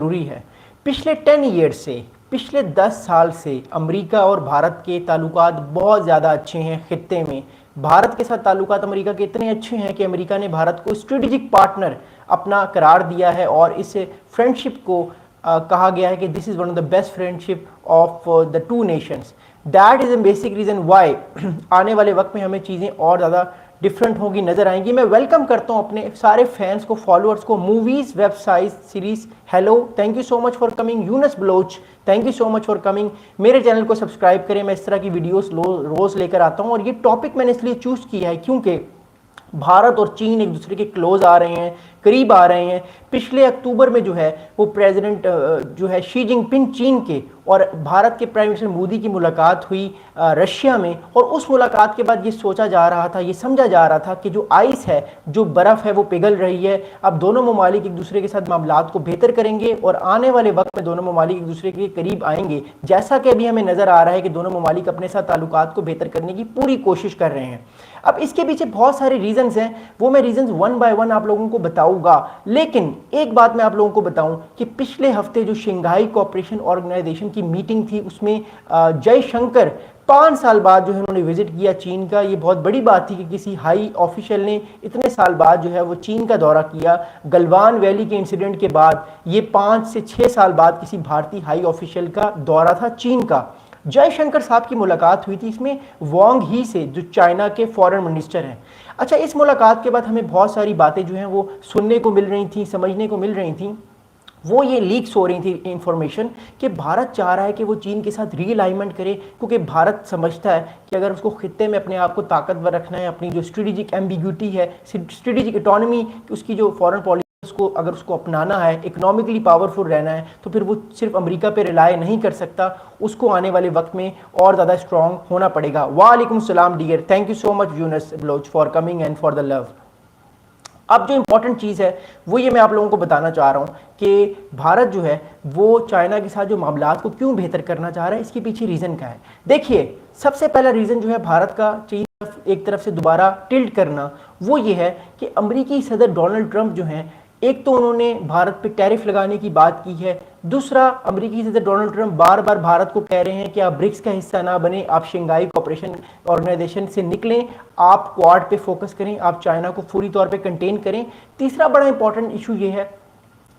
ज़रूरी है। पिछले 10 ईयर से, पिछले 10 साल से अमेरिका और भारत के ताल्लुकात बहुत ज़्यादा अच्छे हैं। खित्ते में भारत के साथ ताल्लुकात अमेरिका के इतने अच्छे हैं कि अमेरिका ने भारत को स्ट्रेटेजिक पार्टनर अपना करार दिया है और इस फ्रेंडशिप को कहा गया है कि this is one of the best friendship of the two nations. That is a basic reason why आने वाले वक्त में हमें चीज़ें और ज़्यादा डिफरेंट होगी, नज़र आएंगी। मैं वेलकम करता हूं अपने सारे फैंस को, फॉलोअर्स को, movies website series. Hello, thank you so much for coming. Younus Baloch, thank you so much for coming. मेरे चैनल को सब्सक्राइब करें, मैं इस तरह की वीडियोस रोज़ लेकर आता हूं। और ये टॉपिक मैंने इसलिए चूज़ किया है क्योंकि भारत और चीन एक दूसरे के क्लोज आ रहे हैं, करीब आ रहे हैं। पिछले अक्टूबर में जो है वो प्रेसिडेंट जो है शी जिनपिंग चीन के और भारत के प्राइम मिनिस्टर मोदी की मुलाकात हुई रशिया में। और उस मुलाकात के बाद ये सोचा जा रहा था, ये समझा जा रहा था कि जो आइस है, जो बर्फ़ है, वो पिघल रही है। अब दोनों ममालिक एक दूसरे के साथ मामलात को बेहतर करेंगे और आने वाले वक्त में दोनों ममालिक एक दूसरे के करीब आएंगे। जैसा कि अभी हमें नज़र आ रहा है कि दोनों ममालिक अपने साथ ताल्लुकात को बेहतर करने की पूरी कोशिश कर रहे हैं। अब इसके पीछे बहुत सारे रीजंस हैं, वो मैं रीजंस वन बाय वन आप लोगों को बताऊंगा। लेकिन एक बात मैं आप लोगों को बताऊं कि पिछले हफ्ते जो शंघाई कोऑपरेशन ऑर्गेनाइजेशन की मीटिंग थी, उसमें जयशंकर 5 साल बाद जो है उन्होंने विजिट किया चीन का। ये बहुत बड़ी बात थी कि किसी हाई ऑफिशियल ने इतने साल बाद जो है वो चीन का दौरा किया। गलवान वैली के इंसिडेंट के बाद ये 5 से 6 साल बाद किसी भारतीय हाई ऑफिशियल का दौरा था चीन का। जयशंकर साहब की मुलाकात हुई थी, इसमें वांग ही से, जो चाइना के फॉरेन मिनिस्टर हैं। अच्छा, इस मुलाकात के बाद हमें बहुत सारी बातें जो हैं वो सुनने को मिल रही थी, समझने को मिल रही थी। वो ये लीक्स हो रही थी इंफॉर्मेशन कि भारत चाह रहा है कि वो चीन के साथ रीअलाइनमेंट करे, क्योंकि भारत समझता है कि अगर उसको खित्ते में अपने आप को ताकतवर रखना है, अपनी जो स्ट्रेटेजिक एम्बिग्यूटी है, स्ट्रेटेजिक इकोनॉमी, उसकी जो फॉरेन पॉलिसी उसको अगर उसको अपनाना है, इकोनॉमिकली पावरफुल रहना है, तो फिर वो सिर्फ अमेरिका पे रिलाय नहीं कर सकता। उसको आने वाले वक्त में और ज़्यादा स्ट्रॉन्ग होना पड़ेगा। वालेकुम सलाम dear, thank you so much Younus Baloch for coming and for the love. अब जो इंपॉर्टेंट चीज़ है वो ये मैं आप लोगों को बताना चाह रहा हूँ कि भारत जो है वो चाइना के साथ जो मामलात को क्यों बेहतर करना चाह रहा है, इसके पीछे रीज़न क्या है। देखिए, सबसे पहला रीज़न जो है भारत का चीन एक तरफ से दोबारा टिल्ट करना, वो ये है कि अमेरिकी सदर डोनाल्ड ट्रंप जो हैं, एक तो उन्होंने भारत पे टैरिफ लगाने की बात की है। दूसरा, अमेरिकी सदर डोनाल्ड ट्रंप बार बार भारत को कह रहे हैं कि आप ब्रिक्स का हिस्सा ना बने, आप शंघाई कोऑपरेशन ऑर्गेनाइजेशन से निकलें, आप क्वाड पे फोकस करें, आप चाइना को पूरी तौर पे कंटेन करें। तीसरा बड़ा इंपॉर्टेंट इशू ये है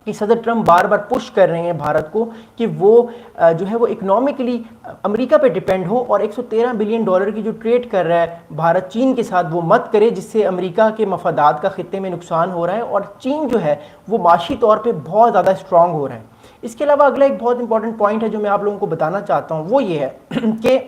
कि सदर ट्रंप बार बार पुश कर रहे हैं भारत को कि वो जो है वो इकोनॉमिकली अमेरिका पे डिपेंड हो और 113 बिलियन डॉलर की जो ट्रेड कर रहा है भारत चीन के साथ, वो मत करे, जिससे अमेरिका के मफादात का खित्ते में नुकसान हो रहा है और चीन जो है वो माशी तौर पे बहुत ज़्यादा स्ट्रांग हो रहा है। इसके अलावा अगला एक बहुत इंपॉर्टेंट पॉइंट है जो मैं आप लोगों को बताना चाहता हूँ, वो ये है कि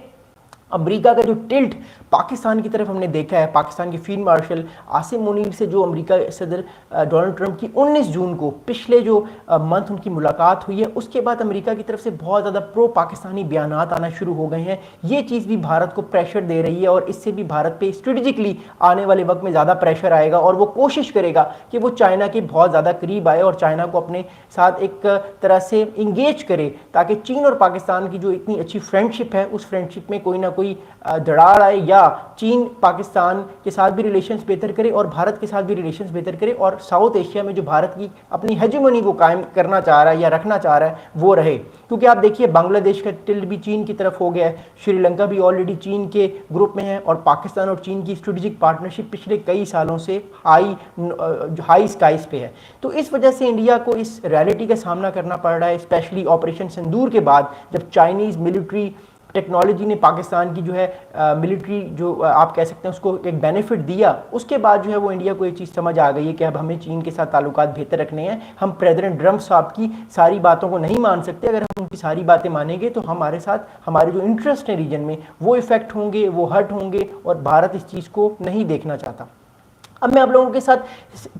अमेरिका का जो टिल्ट पाकिस्तान की तरफ हमने देखा है। पाकिस्तान के फील्ड मार्शल आसिम मुनीर से जो अमेरिका सदर डोनाल्ड ट्रंप की 19 जून को पिछले जो मंथ उनकी मुलाकात हुई है, उसके बाद अमेरिका की तरफ से बहुत ज़्यादा प्रो पाकिस्तानी बयानात आना शुरू हो गए हैं। ये चीज़ भी भारत को प्रेशर दे रही है और इससे भी भारत पे स्ट्रेटेजिकली आने वाले वक्त में ज़्यादा प्रेशर आएगा और वो कोशिश करेगा कि वो चाइना के बहुत ज़्यादा करीब आए और चाइना को अपने साथ एक तरह से इंगेज करे, ताकि चीन और पाकिस्तान की जो इतनी अच्छी फ्रेंडशिप है, उस फ्रेंडशिप में कोई ना कोई दरार आए, या चीन पाकिस्तान के साथ भी रिलेशंस बेहतर करे और भारत के साथ भी रिलेशंस बेहतर करे और साउथ एशिया में जो भारत की अपनी हेजेमनी वो कायम करना चाह रहा है या रखना चाह रहा है वो रहे। क्योंकि आप देखिए, बांग्लादेश का टिल्ट भी चीन की तरफ हो गया है, श्रीलंका भी ऑलरेडी चीन के ग्रुप में है और पाकिस्तान और चीन की स्ट्रेटेजिक पार्टनरशिप पिछले कई सालों से हाई स्काइज पे है। तो इस वजह से इंडिया को इस रियलिटी का सामना करना पड़ रहा है, स्पेशली ऑपरेशन सिंदूर के बाद, जब चाइनीज़ मिलिट्री टेक्नोलॉजी ने पाकिस्तान की जो है मिलिट्री जो आप कह सकते हैं उसको एक बेनिफिट दिया, उसके बाद जो है वो इंडिया को ये चीज़ समझ आ गई है कि अब हमें चीन के साथ ताल्लुकात बेहतर रखने हैं। हम प्रेसिडेंट ट्रंप साहब की सारी बातों को नहीं मान सकते। अगर हम उनकी सारी बातें मानेंगे तो हमारे साथ हमारे जो इंटरेस्ट है रीजन में वो इफेक्ट होंगे, वो हर्ट होंगे और भारत इस चीज़ को नहीं देखना चाहता। अब मैं आप लोगों के साथ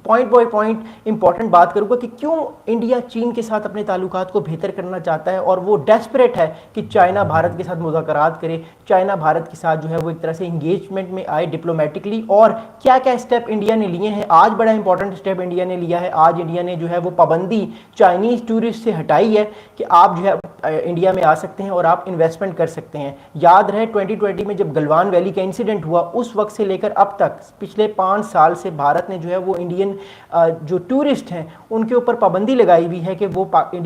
पॉइंट बाय पॉइंट इंपॉर्टेंट बात करूंगा कि क्यों इंडिया चीन के साथ अपने ताल्लुकात को बेहतर करना चाहता है और वो डेस्परेट है कि चाइना भारत के साथ मुज़ाकरात करे, चाइना भारत के साथ जो है वो एक तरह से इंगेजमेंट में आए डिप्लोमेटिकली। और क्या क्या स्टेप इंडिया ने लिए हैं, आज बड़ा इंपॉर्टेंट स्टेप इंडिया ने लिया है। आज इंडिया ने जो है वो पाबंदी चाइनीज़ टूरिस्ट से हटाई है कि आप जो है इंडिया में आ सकते हैं और आप इन्वेस्टमेंट कर सकते हैं। याद रहे 2020 में जब गलवान वैली का इंसिडेंट हुआ, उस वक्त से लेकर अब तक पिछले 5 साल से भारत ने जो है वो इंडियन जो टूरिस्ट हैं उनके ऊपर पाबंदी लगाई हुई है कि वो